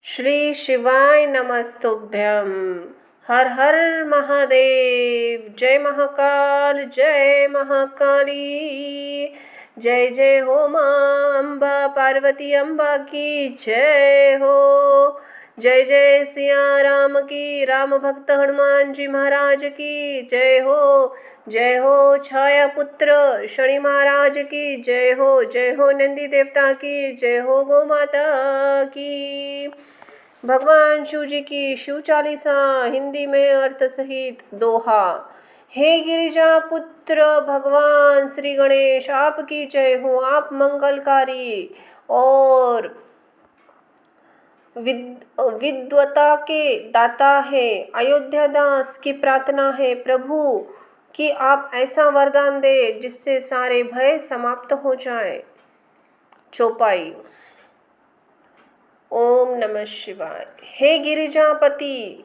श्री शिवाय नमस्तुभ्यं। हर हर महादेव। जय महाकाल, जय महाकाली। जय जय हो माँ अम्बा पार्वती अम्बा की जय हो। जय जय सिया राम की, राम भक्त हनुमान जी महाराज की जय हो। जय हो छाया पुत्र शनि महाराज की जय हो। जय हो नंदी देवता की जय हो। गौ माता की। भगवान शिव जी की शिव चालीसा हिंदी में अर्थ सहित दोहा। हे गिरिजा पुत्र भगवान श्री गणेश आपकी जय हो। आप मंगलकारी और विद्वता के दाता है। अयोध्या दास की प्रार्थना है प्रभु कि आप ऐसा वरदान दे जिससे सारे भय समाप्त हो जाए। चौपाई। ओम नमः शिवाय। हे गिरिजापति,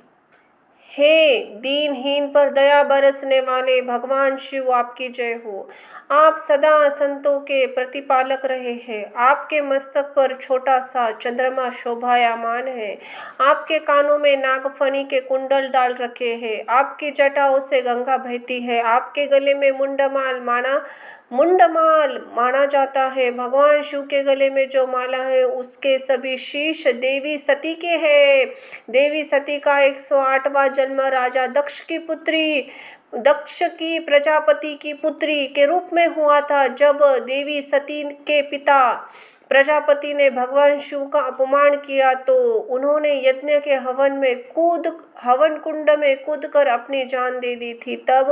हे दीनहीन पर दया बरसने वाले भगवान शिव आपकी जय हो। आप सदा संतों के प्रतिपालक रहे हैं। आपके मस्तक पर छोटा सा चंद्रमा शोभायमान है। आपके कानों में नागफनी के कुंडल डाल रखे हैं। आपकी जटाओं से गंगा बहती है। आपके गले में मुंडमाल माना जाता है। भगवान शिव के गले में जो माला है उसके सभी शीश देवी सती के हैं। देवी सती का 108वां जन्म राजा दक्ष की प्रजापति की पुत्री के रूप में हुआ था। जब देवी सती के पिता प्रजापति ने भगवान शिव का अपमान किया तो उन्होंने यज्ञ के हवन कुंड में कूदकर अपनी जान दे दी थी। तब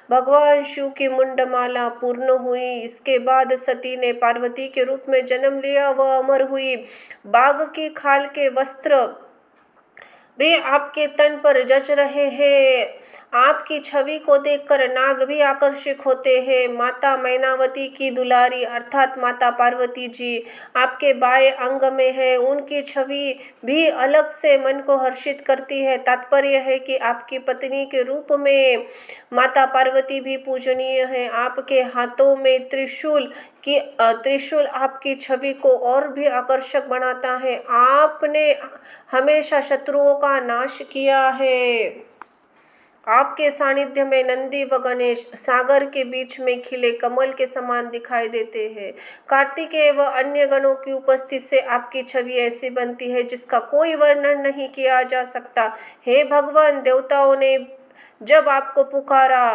भगवान शिव की मुंडमाला पूर्ण हुई। इसके बाद सती ने पार्वती के रूप में जन्म लिया। वह अमर हुई। बाघ की खाल के वस्त्र वे आपके तन पर जच रहे हैं। आपकी छवि को देखकर नाग भी आकर्षित होते हैं। माता मैनावती की दुलारी अर्थात माता पार्वती जी आपके बाएं अंग में है। उनकी छवि भी अलग से मन को हर्षित करती है। तात्पर्य है कि आपकी पत्नी के रूप में माता पार्वती भी पूजनीय है। आपके हाथों में त्रिशूल आपकी छवि को और भी आकर्षक बनाता है। आपने हमेशा शत्रुओं का नाश किया है। आपके सानिध्य में नंदी व गणेश सागर के बीच में खिले कमल के समान दिखाई देते हैं। कार्तिकेय व अन्य गणों की उपस्थिति से आपकी छवि ऐसी बनती है जिसका कोई वर्णन नहीं किया जा सकता। हे भगवान, देवताओं ने जब आपको पुकारा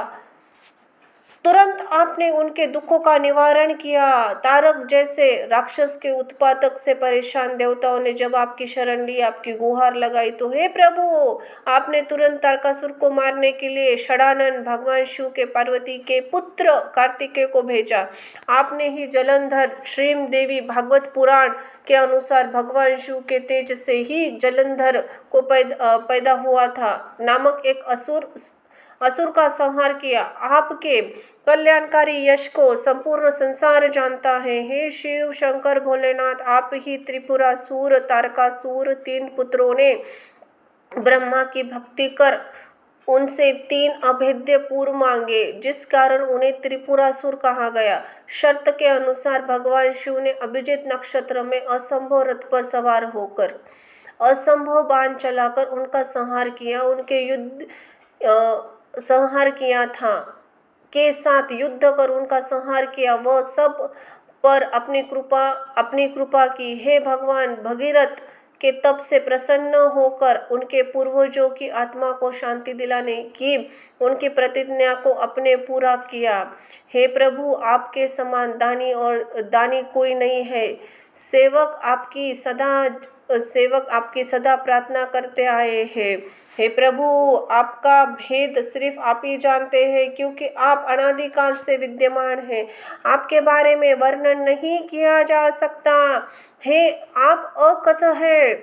तुरंत आपने उनके दुखों का निवारण किया। तारक जैसे राक्षस के उत्पातक से परेशान देवताओं ने जब आपकी शरण ली, आपकी गुहार लगाई तो हे प्रभु, आपने तुरंत तारकासुर को मारने के लिए षडानन भगवान शिव के पार्वती के पुत्र कार्तिकेय को भेजा। आपने ही जलंधर श्रीम देवी भागवत पुराण के अनुसार भगवान शिव के तेज से ही जलंधर को पैदा हुआ था नामक एक असुर का संहार किया। आपके कल्याणकारी यश को संपूर्ण संसार जानता है। हे शिव शंकर भोलेनाथ, आप ही त्रिपुरासुर तारकासुर 3 पुत्रों ने ब्रह्मा की भक्ति कर उनसे 3 अभेद्य पूर्व मांगे, जिस कारण उन्हें त्रिपुरासुर कहा गया। शर्त के अनुसार भगवान शिव ने अभिजीत नक्षत्र में असंभव रथ पर सवार होकर असंभव बाण चलाकर उनका संहार किया। संहार किया था के साथ युद्ध कर उनका संहार किया। वह सब पर अपनी कृपा की। हे भगवान, भगीरथ के तप से प्रसन्न होकर उनके पूर्वजों की आत्मा को शांति दिलाने की उनकी प्रतिज्ञा को अपने पूरा किया। हे प्रभु, आपके समान दानी कोई नहीं है। सेवक आपकी सदा प्रार्थना करते आए हैं। हे प्रभु, आपका भेद सिर्फ आप ही जानते हैं, क्योंकि आप अनादिकाल से विद्यमान हैं। आपके बारे में वर्णन नहीं किया जा सकता। हे आप अकथ हैं।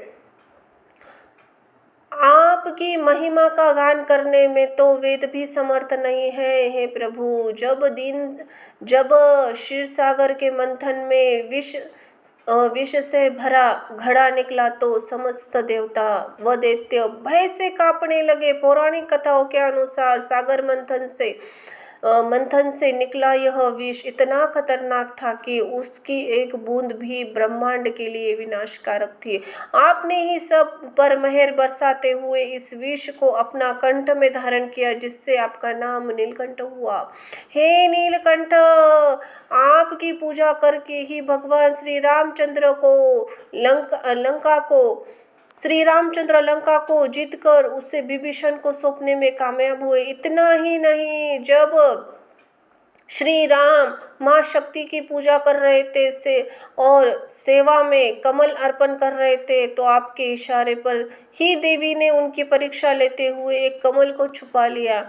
आपकी महिमा का गान करने में तो वेद भी समर्थ नहीं है। हे प्रभु, जब क्षीर सागर के मंथन में विष से भरा घड़ा निकला तो समस्त देवता व दैत्य भय से कांपने लगे। पौराणिक कथाओं के अनुसार सागर मंथन से मंथन से निकला यह विष इतना खतरनाक था कि उसकी एक बूंद भी ब्रह्मांड के लिए विनाशकारक थी। आपने ही सब पर मेहर बरसाते हुए इस विष को अपना कंठ में धारण किया, जिससे आपका नाम नीलकंठ हुआ। हे नीलकंठ, आपकी पूजा करके ही भगवान श्री रामचंद्र लंका को जीतकर उसे विभीषण को सौंपने में कामयाब हुए। इतना ही नहीं, जब श्री राम माँ शक्ति की पूजा कर रहे थे से और सेवा में कमल अर्पण कर रहे थे, तो आपके इशारे पर ही देवी ने उनकी परीक्षा लेते हुए एक कमल को छुपा लिया।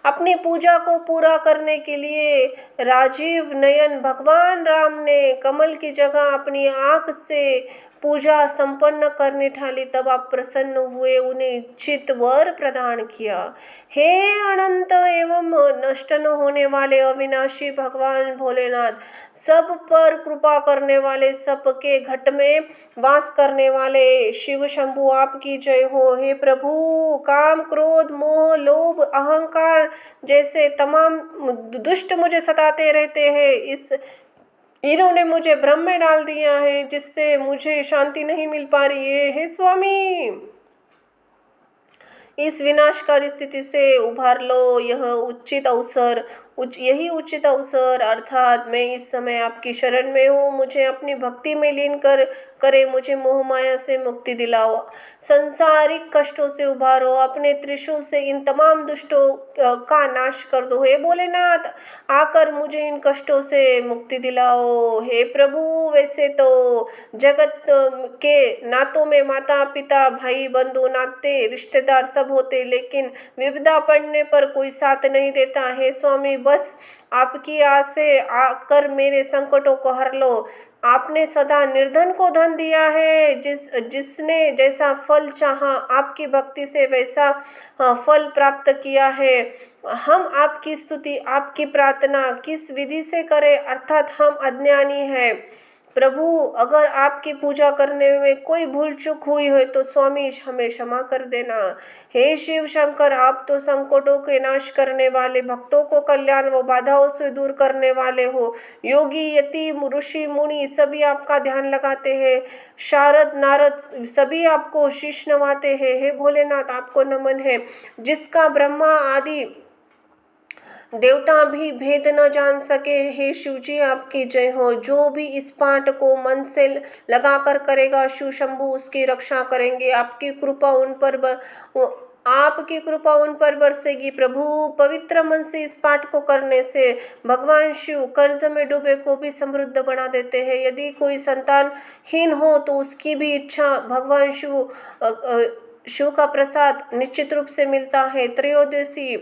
अपनी पूजा को पूरा करने के लिए राजीव नयन भगवान राम ने कमल की जगह अपनी आंख से पूजा संपन्न करने ठाली। तब आप प्रसन्न हुए, उन्हें इच्छित वर प्रदान किया। हे अनंत एवं नष्ट न होने वाले अविनाशी भगवान भोलेनाथ, सब पर कृपा करने वाले, सबके घट में वास करने वाले शिव शंभु, आपकी जय हो। हे प्रभु, काम क्रोध मोह लोभ अहंकार जैसे तमाम दुष्ट मुझे सताते रहते हैं, इन्होंने मुझे भ्रम में डाल दिया है, जिससे मुझे शांति नहीं मिल पा रही है। हे स्वामी, इस विनाशकारी स्थिति से उभार लो। यही उचित अवसर अर्थात मैं इस समय आपकी शरण में हूँ। मुझे अपनी भक्ति में लीन करे, मुझे मोह माया से मुक्ति दिलाओ, संसारिक कष्टों से उभारो, अपने त्रिशूल से इन तमाम दुष्टों का नाश कर दो। हे भोलेनाथ, आकर मुझे इन कष्टों से मुक्ति दिलाओ। हे प्रभु, वैसे तो जगत के नातों में माता पिता भाई बंधु नाते रिश्तेदार सब होते, लेकिन विपदा पड़ने पर कोई साथ नहीं देता। हे स्वामी, बस आपकी आस से आकर मेरे संकटों को हर लो। आपने सदा निर्धन को धन दिया है, जिसने जैसा फल चाहा आपकी भक्ति से वैसा फल प्राप्त किया है। हम आपकी स्तुति आपकी प्रार्थना किस विधि से करें, अर्थात हम अज्ञानी हैं। प्रभु, अगर आपकी पूजा करने में कोई भूल चूक हुई है तो स्वामी हमें क्षमा कर देना। हे शिव शंकर, आप तो संकटों के नाश करने वाले, भक्तों को कल्याण व बाधाओं से दूर करने वाले हो। योगी यति ऋषि मुनि सभी आपका ध्यान लगाते हैं, शारद नारद सभी आपको शीश नवाते हैं। हे भोलेनाथ, आपको नमन है, जिसका ब्रह्मा आदि देवता भी भेद न जान सके। हे शिवजी, आपकी जय हो। जो भी इस पाठ को मन से लगाकर करेगा, शिव शंभु उसकी रक्षा करेंगे। आपकी कृपा उन पर बरसेगी। प्रभु, पवित्र मन से इस पाठ को करने से भगवान शिव कर्ज में डूबे को भी समृद्ध बना देते हैं। यदि कोई संतानहीन हो तो उसकी भी इच्छा भगवान शिव का प्रसाद निश्चित रूप से मिलता है। त्रयोदशी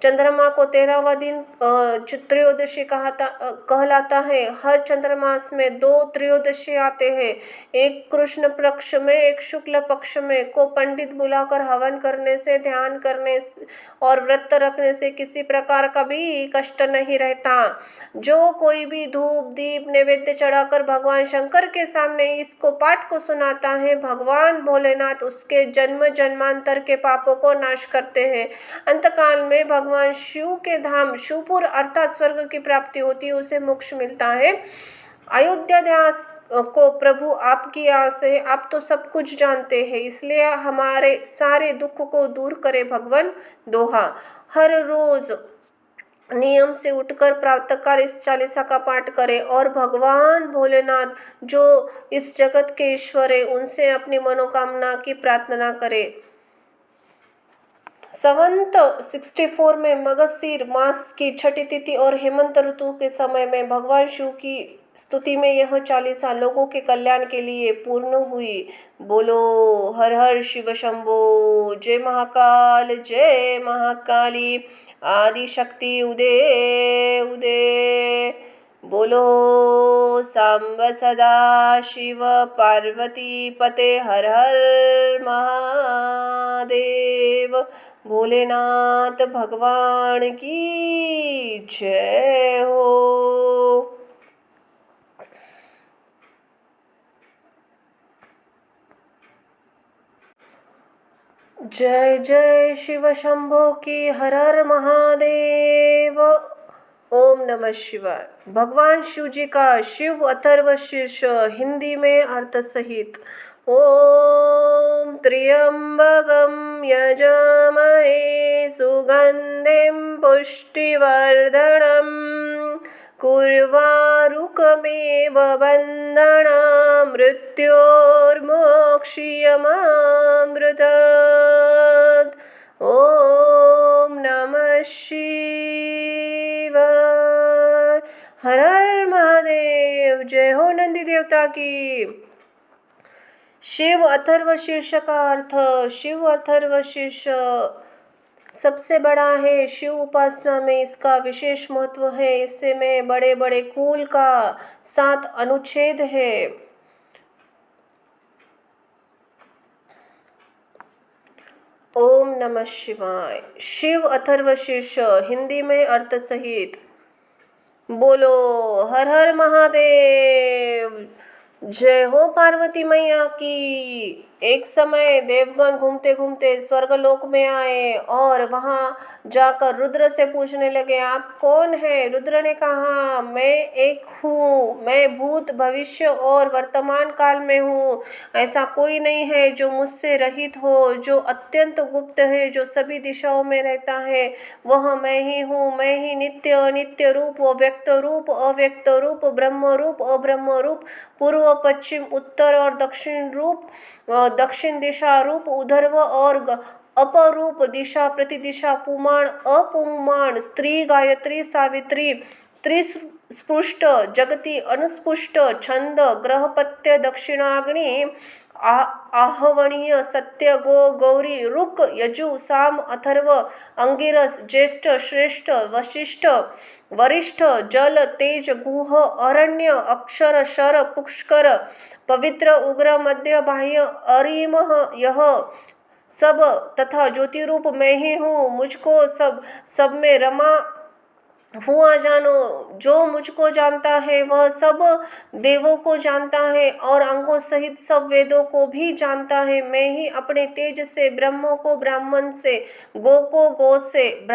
चंद्रमा को 13वां दिन त्रयोदशी कहलाता है। हर चंद्रमास में 2 त्रयोदशी आते हैं, एक कृष्ण पक्ष में एक शुक्ल पक्ष में, को पंडित बुलाकर हवन करने से, ध्यान करने से और व्रत रखने से किसी प्रकार का भी कष्ट नहीं रहता। जो कोई भी धूप दीप नैवेद्य चढ़ाकर भगवान शंकर के सामने इसको पाठ को सुनाता है, भगवान भोलेनाथ उसके जन्म जन्मांतर के पापों को नाश करते हैं। अंतकाल में भगवान शिव के धाम शिवपुर अर्थात स्वर्ग की प्राप्ति होती है, उसे मोक्ष मिलता है। अयोध्या दास को प्रभु आपकी आस है, आप तो सब कुछ जानते हैं, इसलिए हमारे सारे दुख को दूर करे भगवान। दोहा, हर रोज नियम से उठकर प्रातःकाल इस चालीसा का पाठ करें और भगवान भोलेनाथ जो इस जगत के ईश्वर है उनसे अपनी मनोकामना की प्रार्थना करें। संवत 64 में मगशीर मास की छठी तिथि और हेमंत ऋतु के समय में भगवान शिव की स्तुति में यह चालीसा लोगों के कल्याण के लिए पूर्ण हुई। बोलो हर हर शिव शंभो। जय महाकाल, जय महाकाली, आदि शक्ति उदय उदय। बोलो सांब सदा शिव पार्वती पते हर हर महादेव। भोलेनाथ भगवान की जय हो। जय जय शिव शंभो की, हर हर महादेव। ओम नमः शिवाय। भगवान शिव जी का शिव अथर्व शीर्ष हिंदी में अर्थ सहित। ओम त्र्यंबकं यजामहे सुगंधिं पुष्टिवर्धनम् कुर्वारुकमेव बन्धनं मृत्योर्मोक्षयमामृतात्। ओम नमः शिवाय। हर हर महादेव। जय हो नंदी देवता की। शिव अथर्व शीर्ष का अर्थ। शिव अथर्व शीर्ष सबसे बड़ा है। शिव उपासना में इसका विशेष महत्व है। इससे में बड़े बड़े कुल का 7 अनुच्छेद है। ओम नमः शिवाय। शिव अथर्व शीर्ष हिंदी में अर्थ सहित। बोलो हर हर महादेव। जय हो पार्वती मैया की। एक समय देवगण घूमते घूमते स्वर्गलोक में आए और वहां जाकर रुद्र से पूछने लगे, आप कौन हैं? रुद्र ने कहा, मैं एक हूँ। मैं भूत भविष्य और वर्तमान काल में हूँ। ऐसा कोई नहीं है जो मुझसे रहित हो, जो अत्यंत गुप्त है, जो सभी दिशाओं में रहता है। वह मैं ही हूँ। मैं ही नित्य अनित्य रूप, व्यक्त रूप, अव्यक्त रूप, ब्रह्म रूप, अब्रह्म रूप, पूर्व पश्चिम उत्तर और दक्षिण रूप, दक्षिण दिशा रूप, ऊर्ध्व और अपरूप, दिशा प्रतिदिशा, पुमाण अपुमाण, स्त्री गायत्री सावित्री, त्रिस्पृष्ट जगति अनुस्पृष्ट, छंद ग्रहपत्य, दक्षिणाग्नि, आहवणीय, सत्य, गो, गौरी, रुक, यजु, साम, अथर्व, अंगिरस, ज्येष्ठ, श्रेष्ठ, वशिष्ठ, वरिष्ठ, जल, तेज, गुह, अरण्य, अक्षर, शर, पुष्कर, पवित्र, उग्र, मध्य, बाह्य, अरिमह, यह सब तथा ज्योति रूप मैं ही हूँ। मुझको सब में रमा हुआ जानो। जो मुझको जानता है वह सब देवों को जानता है और अंगों सहित सब वेदों को भी जानता है। मैं ही अपने तेज से ब्रह्म को ब्राह्मण से, गो को गो से,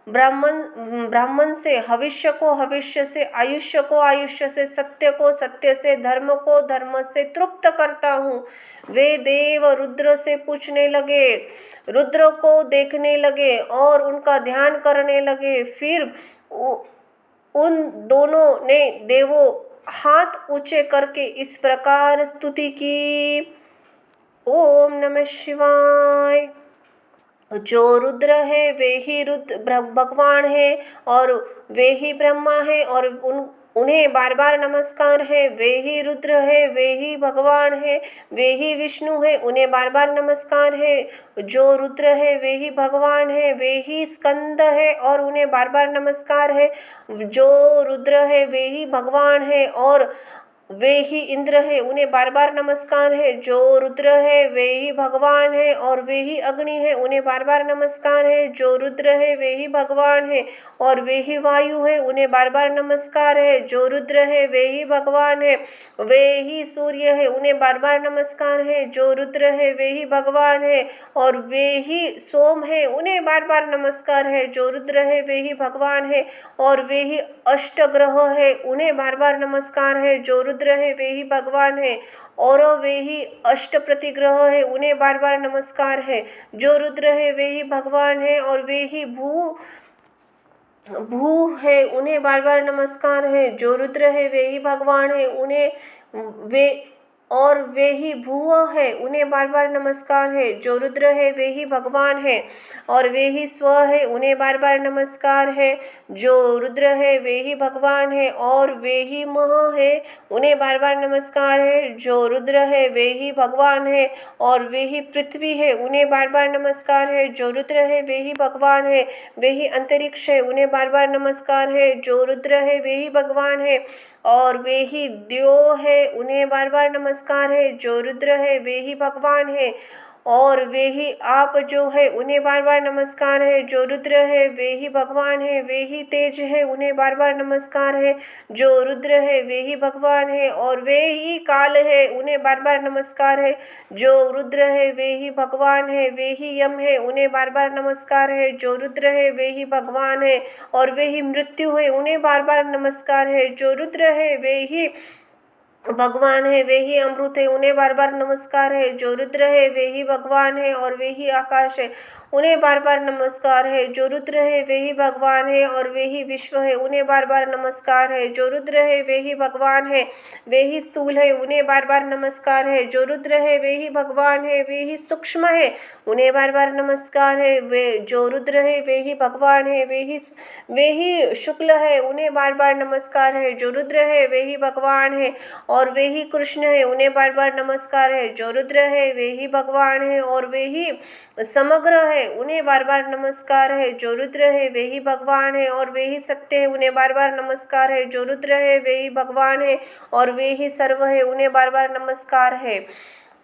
ब्राह्मण से, हविष्य को हविष्य से, आयुष्य को आयुष्य से, सत्य को सत्य से, धर्म को धर्म से तृप्त करता हूँ। वे देव रुद्र से पूछने लगे, रुद्र को देखने लगे और उनका ध्यान करने लगे। फिर उन दोनों ने देवों हाथ ऊंचे करके इस प्रकार स्तुति की। ओम नमः शिवाय। जो रुद्र है वे ही रुद्र भगवान है और वे ही ब्रह्मा है और उन्हें बार बार नमस्कार है। वे ही रुद्र है, वे ही भगवान है, वे ही विष्णु है, उन्हें बार बार नमस्कार है। जो रुद्र है वे ही भगवान है, वे ही स्कंद है और उन्हें बार बार नमस्कार है। जो रुद्र है वे ही भगवान है और वे ही इंद्र है, उन्हें बार बार नमस्कार है। जो रुद्र है वे ही भगवान है और वे ही अग्नि है, उन्हें बार बार नमस्कार है। जो रुद्र है वे ही भगवान है और वे ही वायु है, उन्हें बार बार नमस्कार है। जो रुद्र है वे ही भगवान है, वे ही सूर्य है, उन्हें बार बार नमस्कार है। जो रुद्र है वे ही भगवान है और वे ही सोम है, उन्हें बार बार नमस्कार है। जो रुद्र है वे ही भगवान है और वे ही अष्टग्रह है, उन्हें बार बार नमस्कार है। जो रुद्र है वे ही भगवान है और वे ही अष्ट प्रतिग्रह है, उन्हें बार बार नमस्कार है। जो रुद्र है वे ही भगवान है और वे ही भू है, उन्हें बार बार नमस्कार है। जो रुद्र है वे ही भगवान है, वे ही भूव है, उन्हें बार बार नमस्कार है। जो रुद्र है वे ही भगवान है और वे ही स्व है, उन्हें बार बार नमस्कार है। जो रुद्र है वे ही भगवान है और वे ही मह है, उन्हें बार बार नमस्कार है। जो रुद्र है वे ही भगवान है और वे ही पृथ्वी है, उन्हें बार बार नमस्कार है। जो रुद्र है वे ही भगवान है, वे ही अंतरिक्ष है, उन्हें बार बार नमस्कार है। जो रुद्र है वे ही भगवान है और वे ही द्यो है, उन्हें बार बार नमस्कार है। जो रुद्र है वे ही भगवान है और वे ही आप जो है उन्हें बार बार नमस्कार है। जो रुद्र है वे ही भगवान है, वे ही तेज है, उन्हें बार बार नमस्कार है। जो रुद्र है वे ही भगवान है और वे ही काल है, उन्हें बार बार नमस्कार है। जो रुद्र है वे ही भगवान है, वे ही यम है, उन्हें बार बार नमस्कार है। जो रुद्र है वे ही भगवान है और वे ही मृत्यु है, उन्हें बार बार नमस्कार है। जो रुद्र है वे ही भगवान है, वे ही अमृत है, उन्हें बार बार नमस्कार है। जो रुद्र है वे ही भगवान है और वे ही आकाश है, उन्हें बार बार नमस्कार है। जो रुद्र है वे ही भगवान है और वे ही विश्व है, उन्हें बार बार नमस्कार है। जो रुद्र है वे ही भगवान है, वे ही स्थूल है, उन्हें बार बार नमस्कार है। जो रुद्र है वे ही भगवान है, वे ही सूक्ष्म है, उन्हें बार बार नमस्कार है। वे जो रुद्र है वे ही भगवान है, वे ही शुक्ल है, उन्हें बार बार नमस्कार है। जो रुद्र है वे ही भगवान है और वे ही कृष्ण है, उन्हें बार बार नमस्कार है। जो रुद्र है वे ही भगवान है और वे ही समग्र है, उन्हें बार बार नमस्कार है। जो रुद्र है वे ही भगवान है और वे ही सत्य है, उन्हें बार बार नमस्कार है। जो रुद्र है वे ही भगवान है और वे ही सर्व है, उन्हें बार बार नमस्कार है।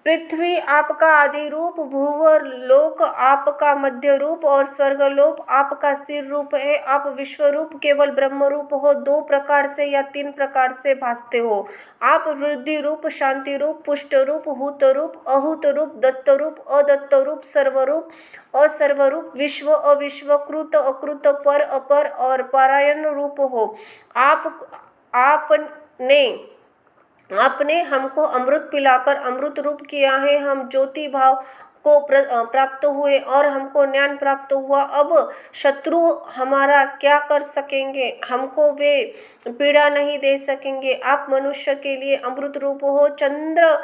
पृथ्वी आपका आदि रूप, भूवर लोक आपका मध्य रूप और स्वर्गलोक आपका सिर रूप है। आप विश्व रूप केवल ब्रह्म रूप हो, 2 प्रकार से या 3 प्रकार से भासते हो। आप वृद्धि रूप, शांति रूप, पुष्ट रूप, हूत रूप, अहूत रूप, दत्त रूप, अदत्त रूप, सर्वरूप, असर्वरूप, विश्व अविश्व, कृत अकृत, पर अपर और परायण रूप हो। आपने हमको अमृत पिलाकर अमृत रूप किया है। हम ज्योति भाव को प्राप्त हुए और हमको ज्ञान प्राप्त हुआ। अब शत्रु हमारा क्या कर सकेंगे, हमको वे पीड़ा नहीं दे सकेंगे। आप मनुष्य के लिए अमृत रूप हो। चंद्र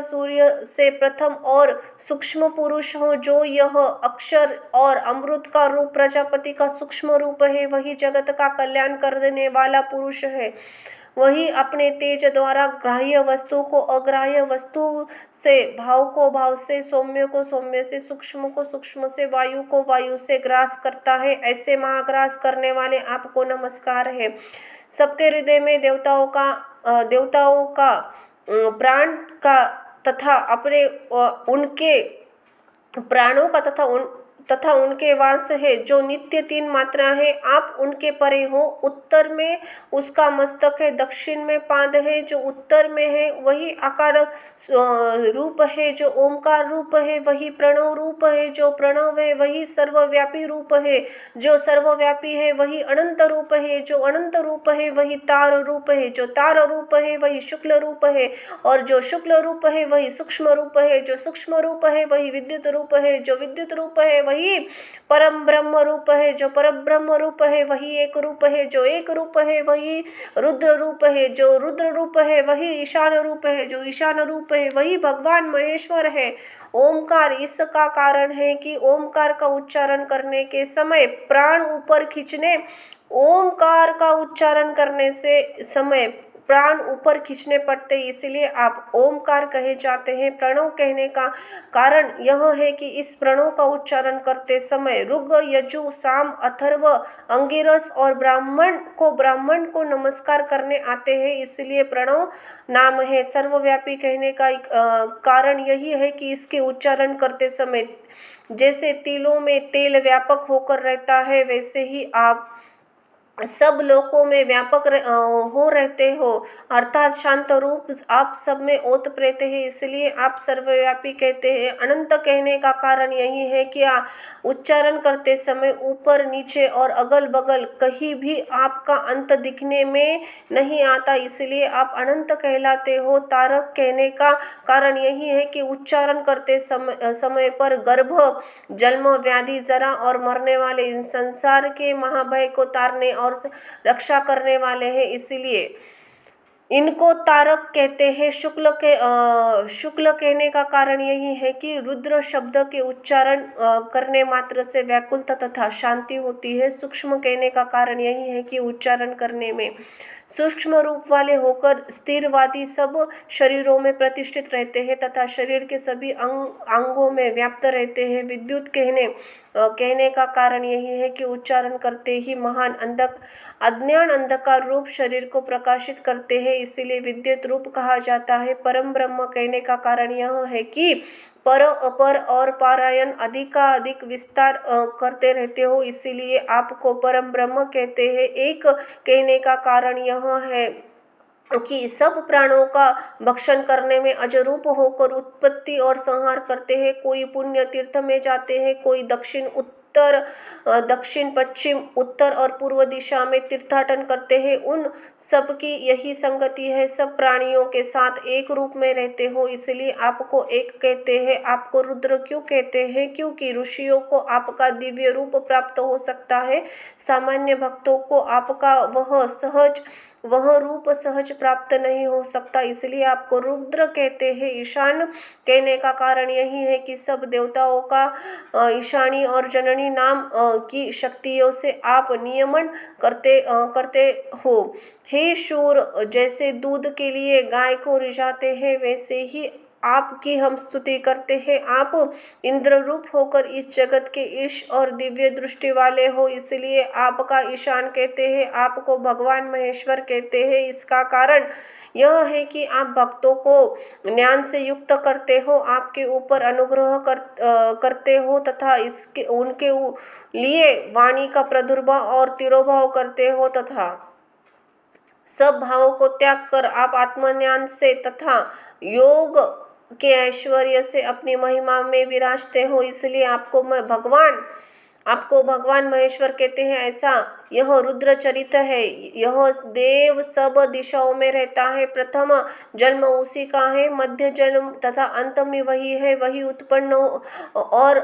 सूर्य से प्रथम और सूक्ष्म पुरुष हो। जो यह अक्षर और अमृत का रूप प्रजापति का सूक्ष्म रूप है, वही जगत का कल्याण करने वाला पुरुष है। वही अपने तेज द्वारा ग्राह्य वस्तु को अग्राह्य वस्तु से, भाव को भाव से, सौम्य को सौम्य से, सूक्ष्म को सूक्ष्म से, वायु को वायु से ग्रास करता है। ऐसे महाग्रास करने वाले आपको नमस्कार है। सबके हृदय में देवताओं का प्राण का तथा अपने उनके प्राणों का तथा उनके वास है, जो नित्य 3 मात्रा है। आप उनके परे हो। उत्तर में उसका मस्तक है, दक्षिण में पाद है। जो उत्तर में है वही आकार रूप है, जो ओमकार रूप है। वही प्रणव रूप है, जो प्रणव है। वही सर्वव्यापी रूप है, जो सर्वव्यापी है। वही अनंत रूप है, जो अनंत रूप है। वही तार रूप है, जो तार रूप है। वही शुक्ल रूप है और जो शुक्ल रूप है वही सूक्ष्म रूप है। जो सूक्ष्म रूप है वही विद्युत रूप है। जो विद्युत रूप है वही परम ब्रह्म रूप है। जो परम ब्रह्म रूप है वही एक रूप है। जो एक रूप है वही रुद्र रूप है। जो रुद्र रूप है वही ईशान रूप है। जो ईशान रूप है वही भगवान महेश्वर है। ओमकार इसका कारण है कि ओमकार का उच्चारण करने के समय प्राण ऊपर खींचने, ओमकार का उच्चारण करने से समय प्राण ऊपर खींचने पड़ते, इसलिए आप ओमकार कहे जाते हैं। प्रणव कहने का कारण यह है कि इस प्रणव का उच्चारण करते समय ऋग, यजु, साम, अथर्व, अंगिरस और ब्राह्मण को नमस्कार करने आते हैं, इसलिए प्रणव नाम है। सर्वव्यापी कहने का कारण यही है कि इसके उच्चारण करते समय जैसे तिलों में तेल व्यापक होकर रहता है, वैसे ही आप सब लोकों में व्यापक हो रहते हो, अर्थात शांत रूप आप सब में ओत प्रेत है, इसलिए आप सर्वव्यापी कहते हैं। अनंत कहने का कारण यही है कि उच्चारण करते समय ऊपर नीचे और अगल बगल कहीं भी आपका अंत दिखने में नहीं आता, इसलिए आप अनंत कहलाते हो। तारक कहने का कारण यही है कि उच्चारण करते समय पर गर्भ, जन्म, व्याधि, जरा और मरने वाले इन संसार के महाभय को तारने और रक्षा करने वाले हैं, इसलिए इनको तारक कहते हैं। शुक्ल कहने का कारण यही है कि रुद्र शब्द के उच्चारण करने मात्र से व्याकुलता तथा शांति होती है। सूक्ष्म कहने का कारण यही है कि उच्चारण करने में सूक्ष्म रूप वाले होकर स्थिरवादी सब शरीरों में प्रतिष्ठित रहते हैं तथा शरीर के सभी अंगों में व्याप्त रहते हैं। विद्युत कहने का कारण यही है कि उच्चारण करते ही महान अज्ञान अंधकार रूप शरीर को प्रकाशित करते हैं, इसीलिए विद्युत रूप कहा जाता है। परम ब्रह्म कहने का कारण यह है कि पर अपर और पारायण अधिकाधिक विस्तार करते रहते हो, इसीलिए आपको परम ब्रह्म कहते हैं। एक कहने का कारण यह है कि सब प्राणों का भक्षण करने में अजरूप होकर उत्पत्ति और संहार करते हैं। कोई पुण्य तीर्थ में जाते हैं, कोई दक्षिण पश्चिम उत्तर और पूर्व दिशा में तीर्थाटन करते हैं। उन सबकी यही संगति है, सब प्राणियों के साथ एक रूप में रहते हो, इसलिए आपको एक कहते हैं। आपको रुद्र क्यों कहते हैं? क्योंकि ऋषियों को आपका दिव्य रूप प्राप्त हो सकता है, सामान्य भक्तों को आपका वह रूप सहज प्राप्त नहीं हो सकता, इसलिए आपको रुद्र कहते हैं। ईशान कहने का कारण यही है कि सब देवताओं का ईशानी और जननी नाम की शक्तियों से आप नियमन करते हो। हे शूर, जैसे दूध के लिए गाय को रिझाते हैं, वैसे ही आपकी हम स्तुति करते हैं। आप इंद्र रूप होकर इस जगत के ईश और दिव्य दृष्टि वाले हो, इसलिए आपका ईशान कहते हैं। आपको भगवान महेश्वर कहते हैं। इसका कारण यह है कि आप भक्तों को ज्ञान से युक्त करते हो, आपके ऊपर अनुग्रह करते हो तथा उनके लिए वाणी का प्रादुर्भाव और तिरोभाव करते हो तथा सब भावों को त्याग कर आप आत्मज्ञान से तथा योग के ऐश्वर्य से अपनी महिमा में विराजते हो, इसलिए आपको भगवान महेश्वर कहते हैं। ऐसा यह रुद्र चरित्र है। यह देव सब दिशाओं में रहता है। प्रथम जन्म उसी का है, मध्य जन्म तथा अंत में वही है, वही उत्पन्न और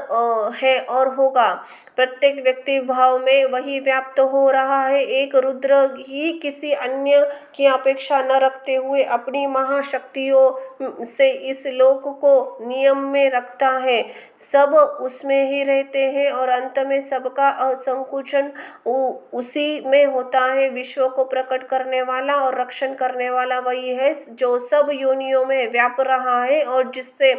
है और होगा। प्रत्येक व्यक्ति भाव में वही व्याप्त हो रहा है। एक रुद्र ही किसी अन्य की अपेक्षा न रखते हुए अपनी महाशक्तियों से इस लोक को नियम में रखता है। सब उसमें ही रहते हैं और अंत में सबका असंकुचन उसी में होता है। विश्व को प्रकट करने वाला और रक्षण करने वाला वही है जो सब योनियों में व्याप रहा है और जिससे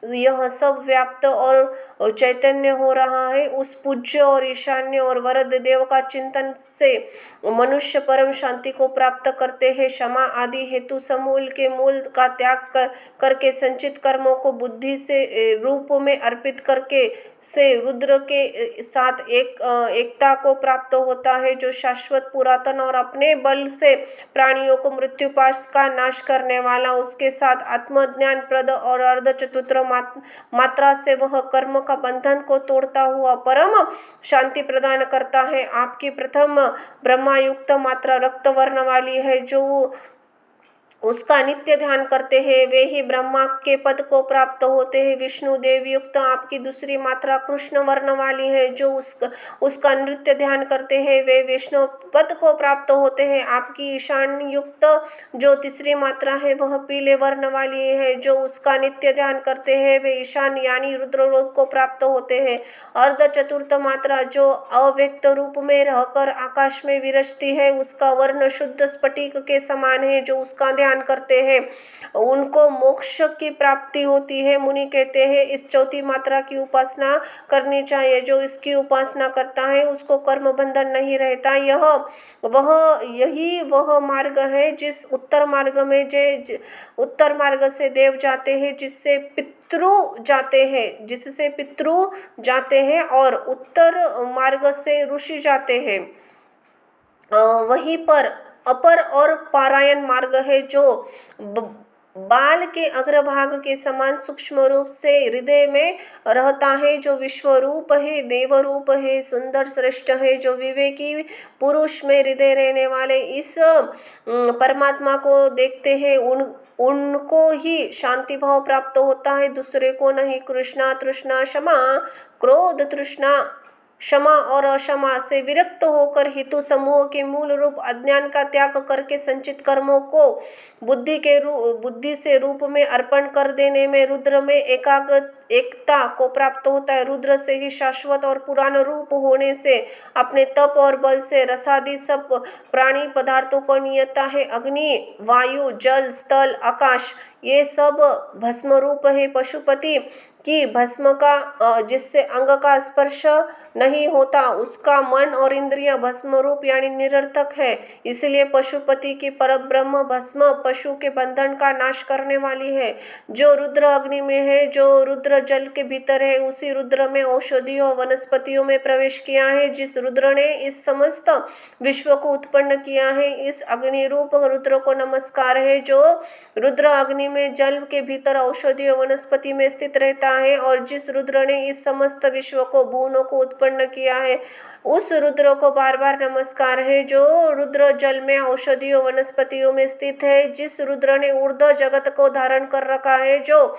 यह सब व्याप्त और चैतन्य हो रहा है। उस पूज्य और ईशान्य और वरद देव का चिंतन से मनुष्य परम शांति को प्राप्त करते हैं। क्षमा आदि हेतु समूल के मूल का त्याग करके संचित कर्मों को बुद्धि से रूप में अर्पित करके से रुद्र के साथ एकता को प्राप्त होता है, जो शाश्वत पुरातन और अपने बल से प्राणियों को मृत्युपाश का नाश करने वाला। उसके साथ आत्मज्ञान प्रद और अर्ध चतुर्थ मात्रा से वह कर्म का बंधन को तोड़ता हुआ परम शांति प्रदान करता है। आपकी प्रथम ब्रह्मायुक्त मात्रा रक्त वर्ण वाली है। जो उसका नित्य ध्यान करते हैं वे ही ब्रह्मा के पद को प्राप्त होते हैं। विष्णु देव युक्त आपकी दूसरी मात्रा कृष्ण वर्ण वाली है। जो उसका नित्य ध्यान करते हैं वे विष्णु पद को प्राप्त होते हैं। आपकी ईशान युक्त जो तीसरी मात्रा है वह पीले वर्ण वाली है। जो उसका नित्य ध्यान करते हैं वे ईशान यानी रुद्रलोक को प्राप्त होते हैं। अर्ध चतुर्थ मात्रा जो अव्यक्त रूप में रहकर आकाश में विराजती है, उसका वर्ण शुद्ध स्फटिक के समान है। जो उसका ध्यान करते हैं उनको मोक्ष की प्राप्ति होती है। मुनि कहते हैं इस चौथी मात्रा की उपासना करनी चाहिए। जो इसकी उपासना करता है उसको कर्म बंधन नहीं रहता। यही वह मार्ग है जिस उत्तर मार्ग से देव जाते हैं, जिससे पितृ जाते हैं और उत्तर मार्ग से ऋषि जाते हैं। वहीं पर अपर और पारायण मार्ग है जो बाल के अग्रभाग के समान सूक्ष्म रूप से हृदय में रहता है। जो विश्व रूप है, देव रूप है, सुंदर श्रेष्ठ है, जो विवेकी पुरुष में हृदय रहने वाले इस परमात्मा को देखते हैं उनको ही शांति भाव प्राप्त होता है, दूसरे को नहीं। कृष्णा तृष्णा क्षमा क्रोध तृष्णा क्षमा और अक्षमा से विरक्त होकर हेतु समूह के मूल रूप अज्ञान का त्याग करके संचित कर्मों को बुद्धि से रूप में अर्पण कर देने में रुद्र में एकता को प्राप्त होता है। रुद्र से ही शाश्वत और पुराण रूप होने से अपने तप और बल से रसादि सब प्राणी पदार्थों को नियता है। अग्नि, वायु, जल, स्थल, आकाश ये सब भस्म रूप है। पशुपति की भस्म का जिससे अंग का स्पर्श नहीं होता, उसका मन और इंद्रिय भस्म रूप यानी निरर्थक है। इसलिए पशुपति की परब्रह्म भस्म पशु के बंधन का नाश करने वाली है। जो रुद्र अग्नि में है, जो रुद्र जल के भीतर है, उसी रुद्र में औषधियों वनस्पतियों में प्रवेश किया है। जिस रुद्र ने इस समस्त विश्व को उत्पन्न किया है, इस अग्नि रूप रुद्र को नमस्कार है। जो रुद्र अग्नि में जल के भीतर औषधि वनस्पति में स्थित रहता है, और जिस रुद्र ने इस समस्त विश्व को भुवनों को उत्पन्न किया है, उस रुद्र को बार बार नमस्कार है। जो रुद्र जल में औषधियों वनस्पतियों में स्थित है, जिस रुद्र ने ऊर्ध्व जगत को धारण कर रखा है, जो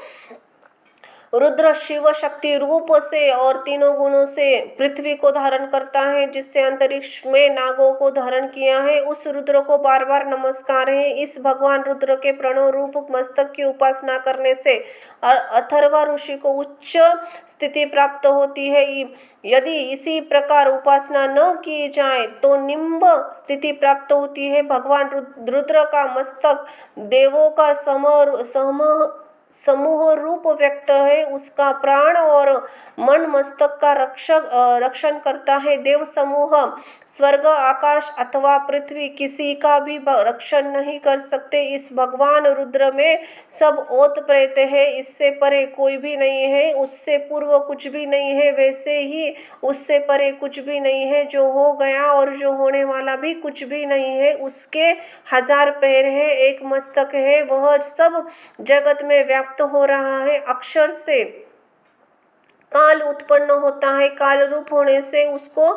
रुद्र शिव शक्ति रूप से और तीनों गुणों से पृथ्वी को धारण करता है, जिससे अंतरिक्ष में नागों को धारण किया है, उस रुद्र को बार बार नमस्कार है। इस भगवान रुद्र के प्रणव रूप मस्तक की उपासना करने से अथर्वा ऋषि को उच्च स्थिति प्राप्त होती है। यदि इसी प्रकार उपासना न की जाए तो निम्ब स्थिति प्राप्त होती है। भगवान रुद्र का मस्तक देवों का समूह रूप व्यक्त है। उसका प्राण और मन मस्तक का रक्षण करता है। देव समूह स्वर्ग, आकाश अथवा पृथ्वी किसी का भी रक्षण नहीं कर सकते। इस भगवान रुद्र में सब ओत प्रेत है। इससे परे कोई भी नहीं है, उससे पूर्व कुछ भी नहीं है, वैसे ही उससे परे कुछ भी नहीं है। जो हो गया और जो होने वाला भी कुछ भी नहीं है। उसके 1000 पैर है, एक मस्तक है, वह सब जगत में व्याप्त हो रहा है। अक्षर से काल उत्पन्न होता है, काल रूप होने से उसको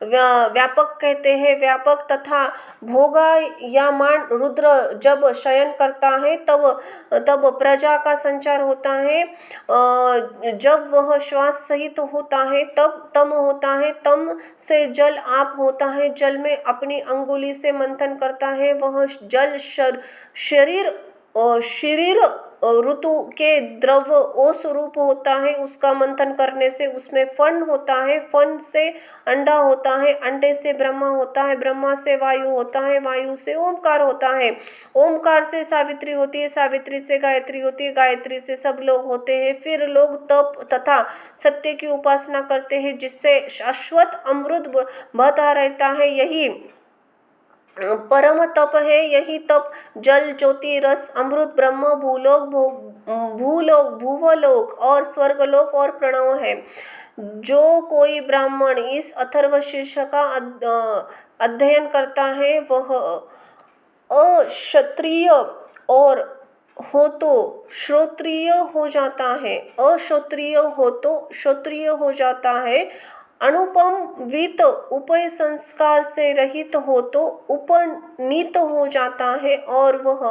व्यापक कहते हैं। व्यापक तथा भोगायमान रुद्र जब शयन करता है तब प्रजा का संचार होता है। जब वह श्वास सहित होता है तब तम होता है, तम से जल आप होता है। जल में अपनी अंगुली से मंथन करता है, वह जल शरीर ऋतु के द्रव ओस रूप होता है। उसका मंथन करने से उसमें फन होता है, फन से अंडा होता है, अंडे से ब्रह्मा होता है, ब्रह्मा से वायु होता है, वायु से ओमकार होता है, ओमकार से सावित्री होती है, सावित्री से गायत्री होती है, गायत्री से सब लोग होते हैं। फिर लोग तप तथा सत्य की उपासना करते हैं, जिससे शाश्वत अमृत बहता रहता है। यही परम तप है। यही तप जल, ज्योति, रस, अमृत, ब्रह्म, भूवलोक और स्वर्गलोक और प्रणव है। जो कोई ब्राह्मण इस अथर्वशीर्ष का अध्ययन करता है, वह अक्षत्रिय और हो तो श्रोत्रिय हो जाता है, अश्रोत्रिय हो तो क्षत्रिय हो जाता है, अनुपम वित उपय संस्कार से रहित हो तो उपनीत हो जाता है, और वह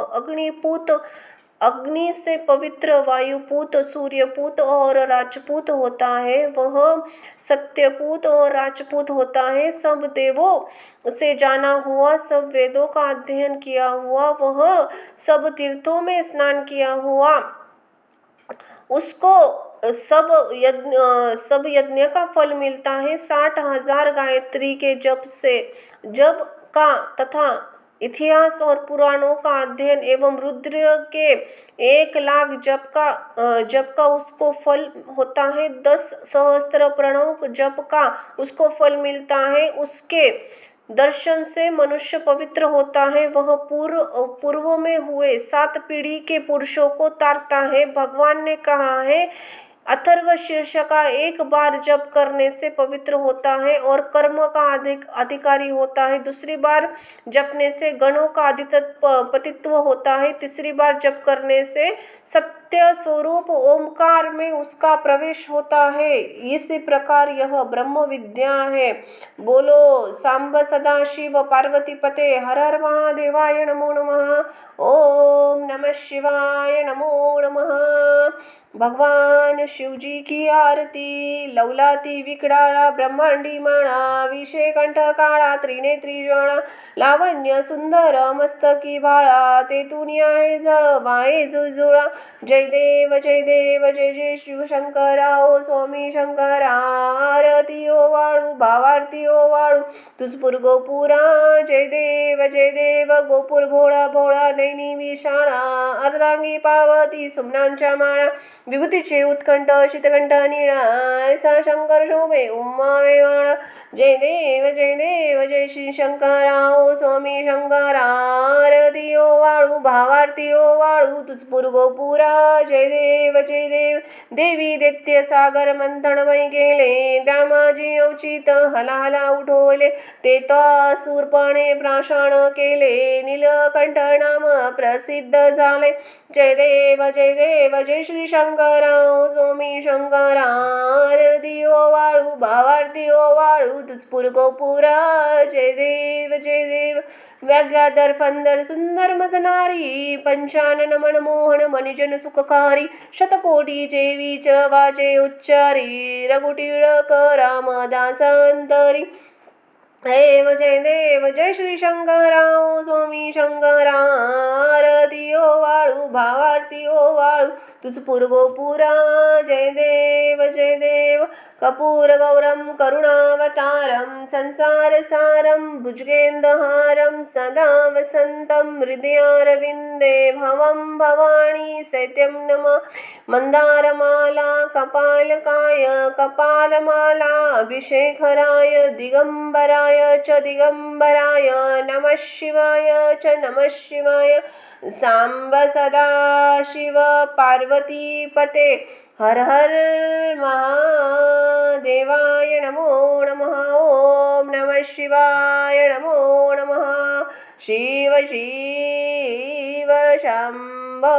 अग्नि से पवित्र वायुपूत, सूर्यपूत और राजपूत होता है। वह सत्यपूत और राजपूत होता है। सब देवों से जाना हुआ, सब वेदों का अध्ययन किया हुआ, वह सब तीर्थों में स्नान किया हुआ, उसको सब यज्ञ का फल मिलता है। 60,000 गायत्री के जप का तथा इतिहास और पुराणों का अध्ययन एवं रुद्र के 1 लाख जप का उसको फल होता है। 10 सहस्त्र प्रणव जप का उसको फल मिलता है। उसके दर्शन से मनुष्य पवित्र होता है। वह पूर्व में हुए 7 पीढ़ी के पुरुषों को तारता है। भगवान ने कहा है, अथर्वशीर्ष का एक बार जप करने से पवित्र होता है और कर्म का अधिकारी होता है। दूसरी बार जपने से गणों का पतित्व होता है। तीसरी बार जप करने से सत्य स्वरूप ओमकार में उसका प्रवेश होता है। इसी प्रकार यह ब्रह्म विद्या है। बोलो सांब सदा शिव पार्वती पते, हर हर महादेवाय नमो नमः। ओम नमः शिवाय, नमो नमः। भगवान शिवजी की आरती लवलाती विकडाळा ब्रह्मांडी माणा विषय कंठ काळा त्रिनेत्री ज्वाळा लावण्य सुंदर मस्तकी बाळा तेतून आहे जळ वाहे जुजुळा जय देव जय देव जय जय शिवशंकरा ओ स्वामी शंकरा आरती ओ वाळू भावारती ओ वाळू तुझपुर गोपुरा जय देव गोपुर भोळा भोळा नैनी विशाळा अर्धांगी पावती सुमनांच्या माळा विभूतीचे उत्कंठ शीतकंठ निळा ऐसा शंकर शोभे उमा वेवाळा जय देव जय श्री शंकरा ओ स्वामी शंकरा आरती ओ वाळू भावारती ओ वाळू तुझपुर गोपुरा जय देव देवी दैत्य सागर मंथनमय गेले त्या माझी अवचित हला हला उठवले ते सूरपणे प्राशन केले नीलकंठ नाम प्रसिद्ध झाले जय देव जय श्री शंकरा ओ स्वामी शंकरा आरती ओ वाळू भावारती ओ वाळू तुझपुर गोपुरा जय देव व्याघ्राधर फंदर सुंदर मजनारी पंचानन मनमोहन मनिजन सुखकारी शतकोटीचे वीच वाचे उच्चारी रघुटिळक रामदासांतरी देव जय श्री शंकरा ओ स्वामी शंकरा आरती ओ वाळू भावारती ओ वाळू तुझपुर गोपुरा जय देव कपूर गौरम करुणावतारम संसार सारम भुजगेंदहारम सदा वसंतम हृदयारविंदे भवम भवानी सत्यम नमः मंदारमाला कपालकाय कपालमाला अभिषेकराय दिगंबराय च दिगंबराय नमः शिवाय च नमः शिवाय सांब सदाशिव पार्वतीपते हर हर महादेवाय नमो नमः ओम नमः शिवाय नमो नमः शिव शिव शंभो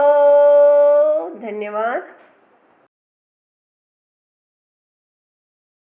धन्यवाद।